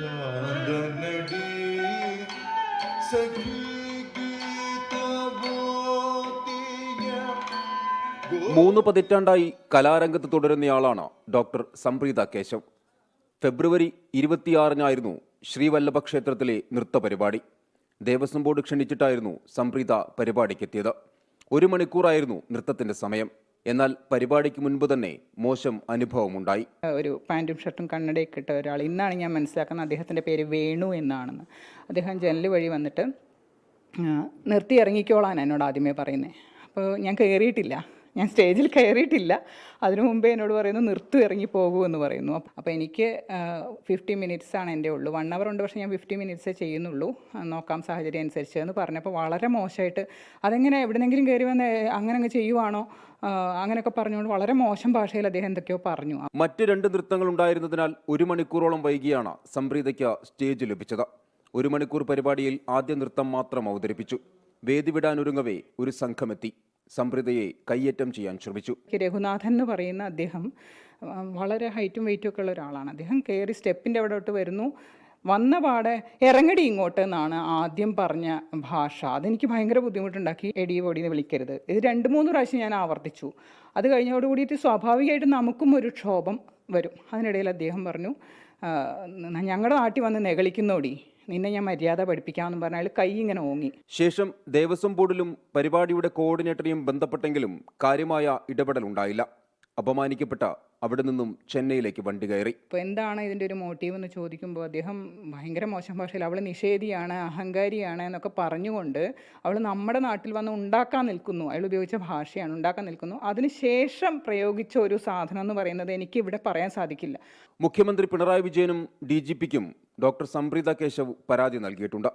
കാന്തനടി സഖി ഗീത ഗോതിയ 3 പതിറ്റാണ്ടായി കലാരംഗത്ത് തുടരുന്നയാളാണ് ഡോക്ടർ സംപ്രീത കേശവ്. ഫെബ്രുവരി 26-നായിരുന്നു ശ്രീവല്ലഭ ക്ഷേത്രത്തിലെ നൃത്തപരിപാടി. ദേവസ്വം ബോർഡ് ക്ഷണിച്ചിട്ടായിരുന്നു സംപ്രീത പരിപാടിക്കെത്തിയത്. 1 മണിക്കൂറായിരുന്നു നൃത്തത്തിന്റെ സമയം. എന്നാൽ പരിപാടിക്ക് മുൻപ് തന്നെ മോശം അനുഭവമുണ്ടായി. ഒരു പാൻറ്റും ഷർട്ടും കണ്ണടയൊക്കെ ഇട്ട ഒരാൾ, ഇന്നാണ് ഞാൻ മനസ്സിലാക്കുന്നത് അദ്ദേഹത്തിൻ്റെ പേര് വേണു എന്നാണെന്ന്. അദ്ദേഹം ജനൽ വഴി വന്നിട്ട് നിർത്തി ഇറങ്ങിക്കോളാൻ എന്നോട് ആദ്യമേ പറയുന്നത്. അപ്പോൾ ഞാൻ കയറിയിട്ടില്ല, ഞാൻ സ്റ്റേജിൽ കയറിയിട്ടില്ല. അതിനു മുമ്പേ എന്നോട് പറയുന്നു നിർത്തി ഇറങ്ങി പോകൂ എന്ന് പറയുന്നു. അപ്പോൾ എനിക്ക് 50 മിനിറ്റ്സാണ് എൻ്റെ ഉള്ളൂ. 1 അവർ ഉണ്ട്, പക്ഷേ ഞാൻ 50 മിനിറ്റ്സേ ചെയ്യുന്നുള്ളൂ, നോക്കാം സാഹചര്യം അനുസരിച്ച് എന്ന് പറഞ്ഞപ്പോൾ വളരെ മോശമായിട്ട്, അതെങ്ങനെ എവിടെന്നെങ്കിലും കയറി വന്ന് അങ്ങനെ അങ്ങ് ചെയ്യുവാണോ അങ്ങനെയൊക്കെ പറഞ്ഞുകൊണ്ട് വളരെ മോശം ഭാഷയിൽ അദ്ദേഹം എന്തൊക്കെയോ പറഞ്ഞു. മറ്റ് 2 നൃത്തങ്ങൾ ഉണ്ടായിരുന്നതിനാൽ 1 മണിക്കൂറോളം വൈകിയാണ് സംപ്രീതയ്ക്ക് സ്റ്റേജ് ലഭിച്ചത്. 1 മണിക്കൂർ പരിപാടിയിൽ ആദ്യ നൃത്തം മാത്രം അവതരിപ്പിച്ചു. വേദി വിടാനൊരുങ്ങവേ ഒരു സംഘമെത്തി സംപ്രീതയെ കയ്യേറ്റം ചെയ്യാൻ ശ്രമിച്ചു. രഘുനാഥൻ എന്ന് പറയുന്ന അദ്ദേഹം വളരെ ഹൈറ്റും വെയിറ്റും ഒക്കെ ഉള്ള ഒരാളാണ്. അദ്ദേഹം കയറി സ്റ്റെപ്പിൻ്റെ അവിടോട്ട് വരുന്നു. വന്ന പാടെ ഇറങ്ങടി ഇങ്ങോട്ട് എന്നാണ് ആദ്യം പറഞ്ഞ ഭാഷ. അതെനിക്ക് ഭയങ്കര ബുദ്ധിമുട്ടുണ്ടാക്കി. എടി പൊടിന്ന് വിളിക്കരുത്, ഇത് 2-3 പ്രാവശ്യം ഞാൻ ആവർത്തിച്ചു. അത് കഴിഞ്ഞോട് കൂടിയിട്ട് സ്വാഭാവികമായിട്ട് നമുക്കും ഒരു ക്ഷോഭം വരും. അതിനിടയിൽ അദ്ദേഹം പറഞ്ഞു, ഞങ്ങളുടെ നാട്ടിൽ വന്ന് നെകളിക്കുന്നോടി, നിന്നെ ഞാൻ മര്യാദ പഠിപ്പിക്കാമെന്ന് പറഞ്ഞാൽ കൈ ഇങ്ങനെ ഓങ്ങി. ശേഷം ദേവസ്വം ബോർഡിലും പരിപാടിയുടെ കോർഡിനേറ്ററെയും ബന്ധപ്പെട്ടെങ്കിലും കാര്യമായ ഇടപെടലുണ്ടായില്ല. അപമാനിക്കപ്പെട്ട അവിടെ നിന്നും ചെന്നൈയിലേക്ക് വണ്ടി കയറി. അപ്പോൾ എന്താണ് ഇതിൻ്റെ ഒരു മോട്ടീവ് എന്ന് ചോദിക്കുമ്പോൾ അദ്ദേഹം ഭയങ്കര മോശം ഭാഷയിൽ അവൾ നിഷേധിയാണ്, അഹങ്കാരിയാണ് എന്നൊക്കെ പറഞ്ഞുകൊണ്ട് അവൾ നമ്മുടെ നാട്ടിൽ വന്ന് ഉണ്ടാക്കാൻ നിൽക്കുന്നു. അയാൾ ഉപയോഗിച്ച ഭാഷയാണ് ഉണ്ടാക്കാൻ നിൽക്കുന്നു. അതിനുശേഷം പ്രയോഗിച്ച ഒരു സാധനം എന്ന് പറയുന്നത് എനിക്ക് ഇവിടെ പറയാൻ സാധിക്കില്ല. മുഖ്യമന്ത്രി പിണറായി വിജയനും DGPക്കും ഡോക്ടർ സംപ്രീത കേശവ് പരാതി നൽകിയിട്ടുണ്ട്.